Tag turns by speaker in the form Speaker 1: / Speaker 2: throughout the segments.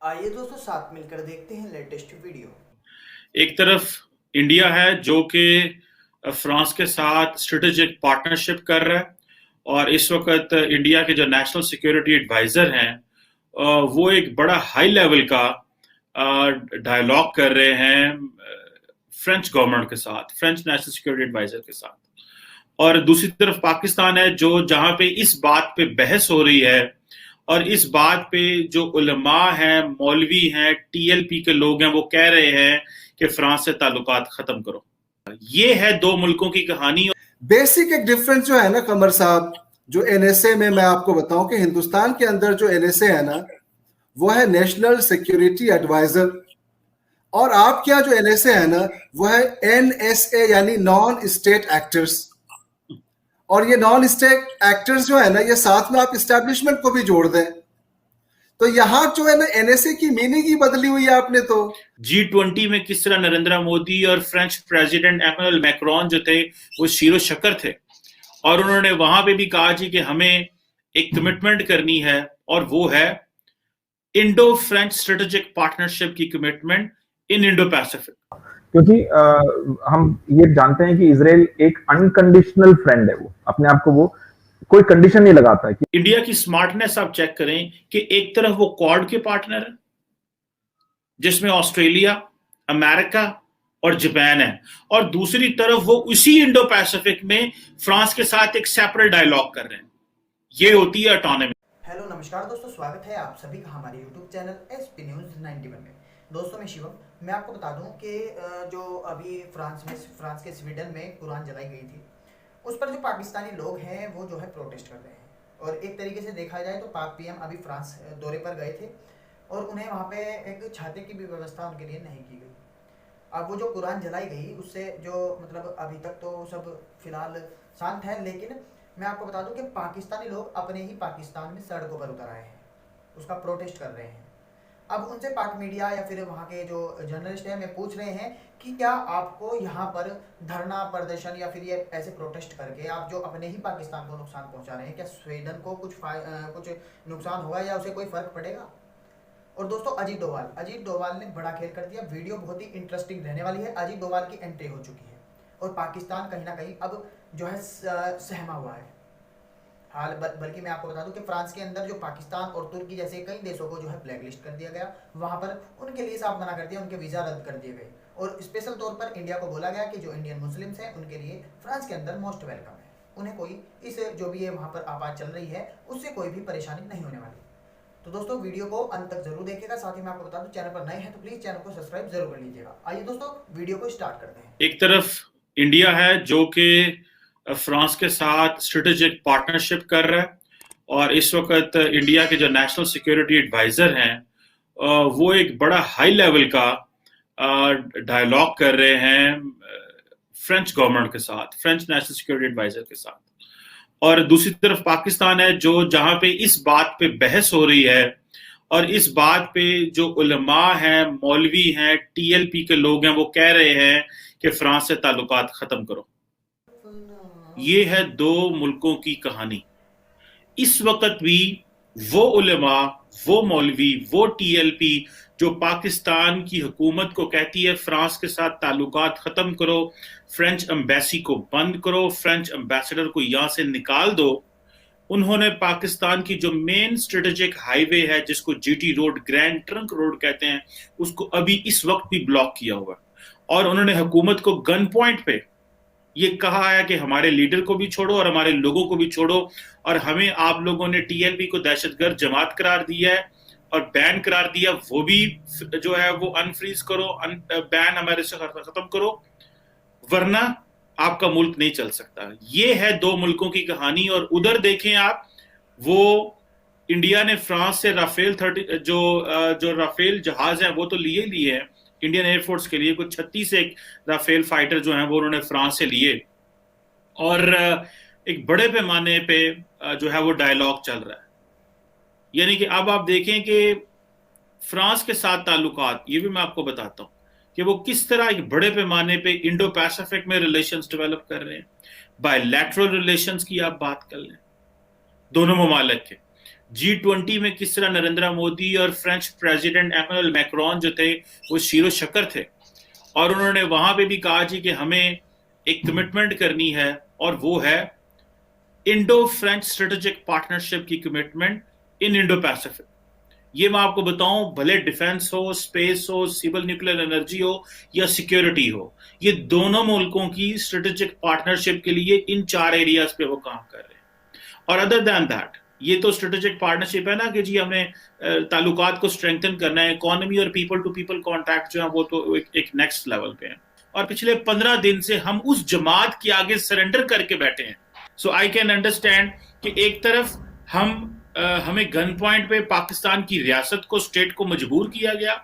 Speaker 1: आइए दोस्तों साथ मिलकर देखते हैं लेटेस्ट वीडियो।
Speaker 2: एक तरफ इंडिया है जो कि फ्रांस के साथ स्ट्रेटेजिक पार्टनरशिप कर रहा है। और इस वक्त इंडिया के जो नेशनल सिक्योरिटी एडवाइजर हैं वो एक बड़ा हाई लेवल का डायलॉग कर रहे हैं फ्रेंच गवर्नमेंट के साथ, फ्रेंच नेशनल सिक्योरिटी एडवाइजर के साथ। और दूसरी तरफ पाकिस्तान है जो जहां पे इस बात पे बहस हो रही है और इस बात पे जो उलमा हैं, मौलवी हैं, टीएलपी के लोग हैं, वो कह रहे हैं कि फ्रांस से ताल्लुकात खत्म करो। ये है दो मुल्कों की कहानी।
Speaker 3: बेसिक एक डिफरेंस जो है ना कमर साहब, जो एनएसए में मैं आपको बताऊं कि हिंदुस्तान के अंदर जो एनएसए है ना, वो है नेशनल सिक्योरिटी एडवाइजर। और आपके यहाँ जो एनएसए है ना, वो है एनएसए यानी नॉन स्टेट एक्टर्स। और ये नॉन स्टेट एक्टर्स जो है ना, ये साथ में आप इस्टेब्लिशमेंट को भी जोड़ दें तो यहाँ जो है ना एनएसए की मीनिंग ही बदली हुई है आपने तो।
Speaker 2: G20 में किस तरह नरेंद्र मोदी और फ्रेंच प्रेसिडेंट एमेनुअल मैक्रोन जो थे वो शीरो शक्कर थे, और उन्होंने वहां पे भी कहा जी कि हमें एक कमिटमेंट करनी है, और वो है इंडो फ्रेंच स्ट्रेटेजिक पार्टनरशिप की कमिटमेंट इन इंडो पैसिफिक।
Speaker 4: क्योंकि हम ये जानते हैं कि इसराइल एक अनकंडीशनल फ्रेंड है, वो अपने आप को वो कोई कंडीशन नहीं लगाता है कि
Speaker 2: इंडिया की स्मार्टनेस आप चेक करें कि एक तरफ वो क्वाड के पार्टनर है जिसमें ऑस्ट्रेलिया, अमेरिका और जापान है, और दूसरी तरफ वो उसी इंडो पैसिफिक में फ्रांस के साथ एक सेपरेट डायलॉग कर रहे हैं। ये होती है ऑटोनॉमी।
Speaker 1: हेलो नमस्कार दोस्तों, स्वागत है आप सभी का हमारे यूट्यूब चैनल एसपी न्यूज़ 91 में। दोस्तों मैं शिवम। मैं आपको बता दूं कि जो अभी फ्रांस के स्वीडन में कुरान जलाई गई थी, उस पर जो पाकिस्तानी लोग हैं वो जो है प्रोटेस्ट कर रहे हैं। और एक तरीके से देखा जाए तो पाक पीएम अभी फ्रांस दौरे पर गए थे और उन्हें वहाँ पे एक छाते की भी व्यवस्था उनके लिए नहीं की गई। अब वो जो कुरान जलाई गई उससे जो मतलब अभी तक तो सब फिलहाल शांत है, लेकिन मैं आपको बता दूं कि पाकिस्तानी लोग अपने ही पाकिस्तान में सड़कों पर उतर आए हैं, उसका प्रोटेस्ट कर रहे हैं। अब उनसे पाक मीडिया या फिर वहाँ के जो जर्नलिस्ट हैं मैं पूछ रहे हैं कि क्या आपको यहाँ पर धरना प्रदर्शन या फिर ये ऐसे प्रोटेस्ट करके आप जो अपने ही पाकिस्तान को नुकसान पहुँचा रहे हैं, क्या स्वीडन को कुछ नुकसान होगा या उसे कोई फ़र्क पड़ेगा? और दोस्तों अजीत डोभाल ने बड़ा खेल कर दिया। वीडियो बहुत ही इंटरेस्टिंग रहने वाली है। अजीत डोभाल की एंट्री हो चुकी है और पाकिस्तान कहीं ना कहीं अब जो है सहमा हुआ है। हाल बल्कि मैं आपको बता दूं कि फ्रांस के अंदर जो पाकिस्तान और तुर्की जैसे कई देशों को जो है ब्लैकलिस्ट कर दिया गया, वहां पर उनके लिए साफ मना कर दिया, उनके वीज़ा रद्द कर दिए गए। और स्पेशल तौर पर इंडिया को बोला गया कि जो इंडियन मुस्लिम्स हैं उनके लिए फ्रांस के अंदर मोस्ट वेलकम है, उन्हें कोई इस जो भी है वहाँ पर आवाज़ चल रही है उससे कोई भी परेशानी नहीं होने वाली। तो दोस्तों वीडियो को अंत तक जरूर देखिएगा। साथ ही मैं आपको बता दूं, चैनल पर नए हैं तो प्लीज चैनल को सब्सक्राइब जरूर कर लीजिएगा। आइए दोस्तों वीडियो को स्टार्ट करते हैं।
Speaker 2: एक तरफ इंडिया है जो कि फ्रांस के साथ स्ट्रेटेजिक पार्टनरशिप कर रहा है, और इस वक्त इंडिया के जो नेशनल सिक्योरिटी एडवाइजर हैं वो एक बड़ा हाई लेवल का डायलॉग कर रहे हैं फ्रेंच गवर्नमेंट के साथ, फ्रेंच नेशनल सिक्योरिटी एडवाइजर के साथ। और दूसरी तरफ पाकिस्तान है जो जहां पे इस बात पे बहस हो रही है और इस बात पे जो उलमा हैं, मौलवी हैं, टीएलपी के लोग हैं, वो कह रहे हैं कि फ्रांस से ताल्लुकात खत्म करो। ये है दो मुल्कों की कहानी। इस वक्त भी वो उलमा, वो मौलवी, वो टीएलपी जो पाकिस्तान की हुकूमत को कहती है फ्रांस के साथ ताल्लुकात खत्म करो, फ्रेंच एम्बेसी को बंद करो, फ्रेंच एम्बेसडर को यहां से निकाल दो, उन्होंने पाकिस्तान की जो मेन स्ट्रेटेजिक हाईवे है जिसको GT road, grand trunk road कहते हैं, उसको अभी इस वक्त भी ब्लॉक किया हुआ है। और उन्होंने हुकूमत को गन पॉइंट पे ये कहा है कि हमारे लीडर को भी छोड़ो और हमारे लोगों को भी छोड़ो, और हमें आप लोगों ने टीएलपी को दहशतगर्द जमात करार दिया है और बैन करार दिया, वो भी जो है वो अनफ्रीज करो, बैन हमारे से खत्म करो, वरना आपका मुल्क नहीं चल सकता। ये है दो मुल्कों की कहानी। और उधर देखें आप, वो इंडिया ने फ्रांस से राफेल 30 जो राफेल जहाज हैं वो तो लिए लिए हैं इंडियन एयरफोर्स के लिए, कुछ 36 एक राफेल फाइटर जो हैं वो उन्होंने फ्रांस से लिए, और एक बड़े पैमाने पे जो है वो डायलॉग चल रहा है। यानी कि अब आप देखें कि फ्रांस के साथ ताल्लुकात, ये भी मैं आपको बताता हूं कि वो किस तरह एक बड़े पैमाने पे इंडो पैसिफिक में रिलेशंस डेवलप कर रहे हैं। बायलैटरल रिलेशंस की आप बात कर लें दोनों ममालिक के, G20 में किस तरह नरेंद्र मोदी और फ्रेंच प्रेसिडेंट एमेनुअल मैक्रोन जो थे वो शीरो शक्कर थे, और उन्होंने वहां पे भी कहा जी कि हमें एक कमिटमेंट करनी है, और वो है इंडो फ्रेंच स्ट्रेटेजिक पार्टनरशिप की कमिटमेंट इन इंडो पैसिफिक। ये मैं आपको बताऊं, भले डिफेंस हो, स्पेस हो, सिविल न्यूक्लियर एनर्जी हो या सिक्योरिटी हो, ये दोनों मुल्कों की स्ट्रेटेजिक पार्टनरशिप के लिए इन 4 एरियाज पे वो काम कर रहे हैं। और अदर देन दैट, ये तो स्ट्रेटेजिक पार्टनरशिप है ना कि जी हमें ताल्लुकात को स्ट्रेंथन करना है, इकोनॉमी और पीपल टू पीपल कॉन्टैक्ट जो है वो तो एक नेक्स्ट लेवल पे है। और पिछले 15 दिन से हम उस जमात के आगे सरेंडर करके बैठे हैं। सो आई कैन अंडरस्टैंड कि एक तरफ हमें गन पॉइंट पे पाकिस्तान की रियासत को, स्टेट को मजबूर किया गया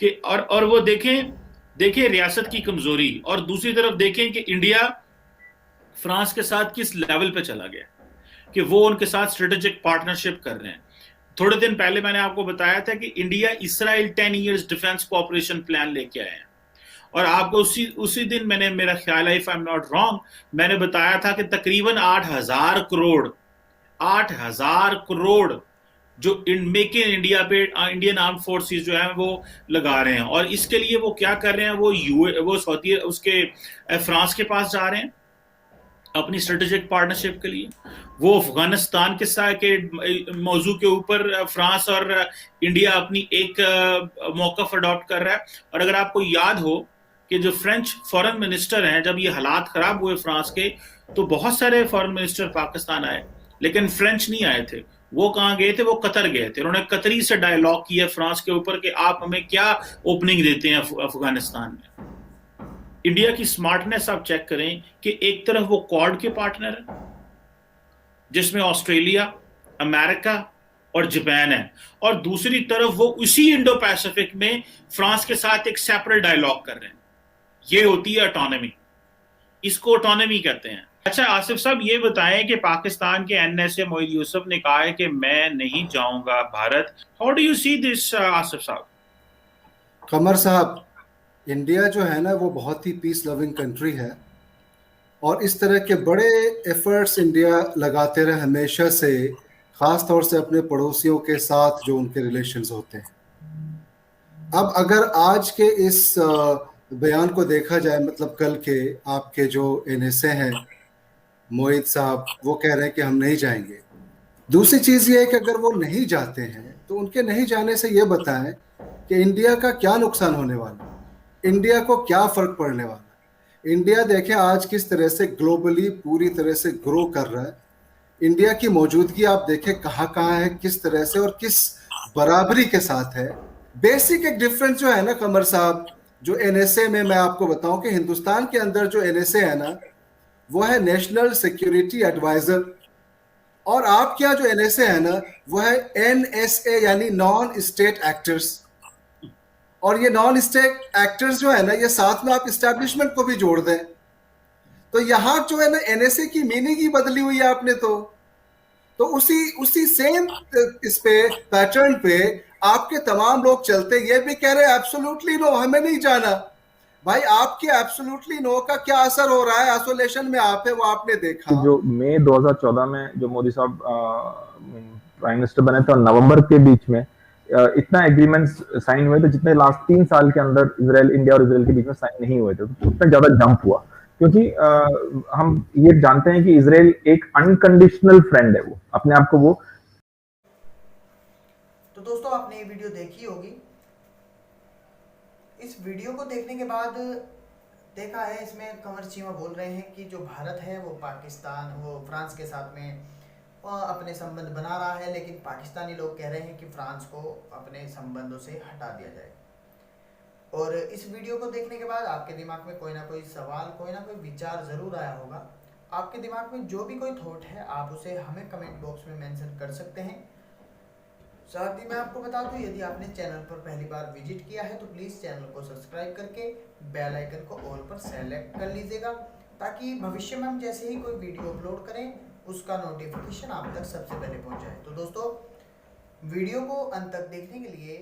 Speaker 2: कि और वो देखें रियासत की कमजोरी, और दूसरी तरफ देखें कि इंडिया फ्रांस के साथ किस लेवल पे चला गया कि वो उनके साथ स्ट्रेटेजिक पार्टनरशिप कर रहे हैं। थोड़े दिन पहले मैंने आपको बताया था कि India Israel 10 years defence cooperation plan लेके आए हैं, और आपको उसी दिन मैंने, मेरा ख्याल है if I am not wrong, मैंने बताया था कि तकरीबन 8,000 करोड़ जो मेक इन इंडिया पे इंडियन आर्म फोर्सेस जो है वो लगा रहे हैं। और इसके लिए वो क्या कर रहे हैं, वो सऊदी उसके फ्रांस के पास जा रहे हैं अपनी स्ट्रेटेजिक पार्टनरशिप के लिए। वो अफगानिस्तान के मौजू के ऊपर फ्रांस और इंडिया अपनी एक मौक़िफ़ अडॉप्ट कर रहा है। और अगर आपको याद हो कि जो फ्रेंच फॉरेन मिनिस्टर हैं, जब ये हालात खराब हुए फ्रांस के, तो बहुत सारे फॉरेन मिनिस्टर पाकिस्तान आए, लेकिन फ्रेंच नहीं आए थे। वो कहाँ गए थे? वो कतर गए थे। उन्होंने कतरी से डायलॉग किया फ्रांस के ऊपर कि आप हमें क्या ओपनिंग देते हैं अफगानिस्तान में। इंडिया की स्मार्टनेस आप चेक करें कि एक तरफ वो क्वाड के पार्टनर है जिसमें ऑस्ट्रेलिया, अमेरिका और जापान है, और दूसरी तरफ वो उसी इंडो पैसिफिक में फ्रांस के साथ एक सेपरेट डायलॉग कर रहे हैं। ये होती है ऑटोनॉमी, इसको ऑटोनॉमी कहते हैं। अच्छा आसिफ साहब, ये बताएं कि पाकिस्तान के एनएसए मोईद यूसुफ ने कहा है कि मैं नहीं जाऊंगा Bharat. How do you see this Asif साहब?
Speaker 3: कमर साहब, इंडिया जो है ना वो बहुत ही पीस लविंग कंट्री है, और इस तरह के बड़े एफर्ट्स इंडिया लगाते रहे हमेशा से, खास तौर से अपने पड़ोसियों के साथ जो उनके रिलेशंस होते हैं। अब अगर आज के इस बयान को देखा जाए, मतलब कल के आपके जो एनएसए हैं मोईद साहब, वो कह रहे हैं कि हम नहीं जाएंगे। दूसरी चीज ये है कि अगर वो नहीं जाते हैं तो उनके नहीं जाने से ये बताएं कि इंडिया का क्या नुकसान होने वाला, इंडिया को क्या फर्क पड़ने वाला। इंडिया देखें आज किस तरह से ग्लोबली पूरी तरह से ग्रो कर रहा है। इंडिया की मौजूदगी आप देखें कहाँ कहाँ है, किस तरह से और किस बराबरी के साथ है। बेसिक एक डिफरेंस जो है ना कमर साहब, जो एनएसए में मैं आपको बताऊं कि हिंदुस्तान के अंदर जो एनएसए है ना वो है नेशनल सिक्योरिटी एडवाइजर, और आपके यहाँ जो एनएसए है ना वो है एनएसए यानी नॉन स्टेट एक्टर्स। और ये नॉन स्टेट एक्टर्स जो है ना, ये साथ में आप इस्टेब्लिशमेंट को भी जोड़ दें तो यहाँ जो है ना एनएसए की मीनिंग ही बदली हुई है आपने। तो उसी सेम इस पे पैटर्न पे आपके तमाम लोग चलते, ये भी कह रहे हैं एब्सोल्युटली नो, हमें नहीं जाना। भाई आपके एब्सोल्युटली नो का क्या असर हो रहा है? आइसोलेशन में आप है, वो आपने देखा।
Speaker 4: जो मई 2014 में जो मोदी साहब प्राइम मिनिस्टर बने थे और नवंबर के बीच में इतना एग्रीमेंट्स साइन हुए थे जितने लास्ट 3 साल के अंदर इंडिया और इजराइल के बीच में साइन नहीं हुए थे। तो उतना ज्यादा जंप हुआ, क्योंकि हम ये जानते हैं कि इजराइल एक अनकंडीशनल फ्रेंड है, वो अपने आप को वो।
Speaker 1: तो दोस्तों आपने ये वीडियो देखी होगी। इस वीडियो को देखने के बाद देखा है, इसमें कंवर चीमा बोल रहे हैं कि जो भारत है वो पाकिस्तान, वो फ्रांस के साथ में अपने संबंध बना रहा है, लेकिन पाकिस्तानी लोग कह रहे हैं कि फ्रांस को अपने संबंधों से हटा दिया जाए। और इस वीडियो को देखने के बाद आपके दिमाग में कोई ना कोई सवाल, कोई ना कोई विचार ज़रूर आया होगा। आपके दिमाग में जो भी कोई थॉट है आप उसे हमें कमेंट बॉक्स में मेंशन कर सकते हैं। साथ ही मैं आपको बता दूं, यदि आपने चैनल पर पहली बार विजिट किया है तो प्लीज़ चैनल को सब्सक्राइब करके बेल आइकन को ऑल पर सेलेक्ट कर लीजिएगा, ताकि भविष्य में हम जैसे ही कोई वीडियो अपलोड करें उसका नोटिफिकेशन आप तक सबसे पहले पहुंच जाए। तो दोस्तों वीडियो को अंत तक देखने के लिए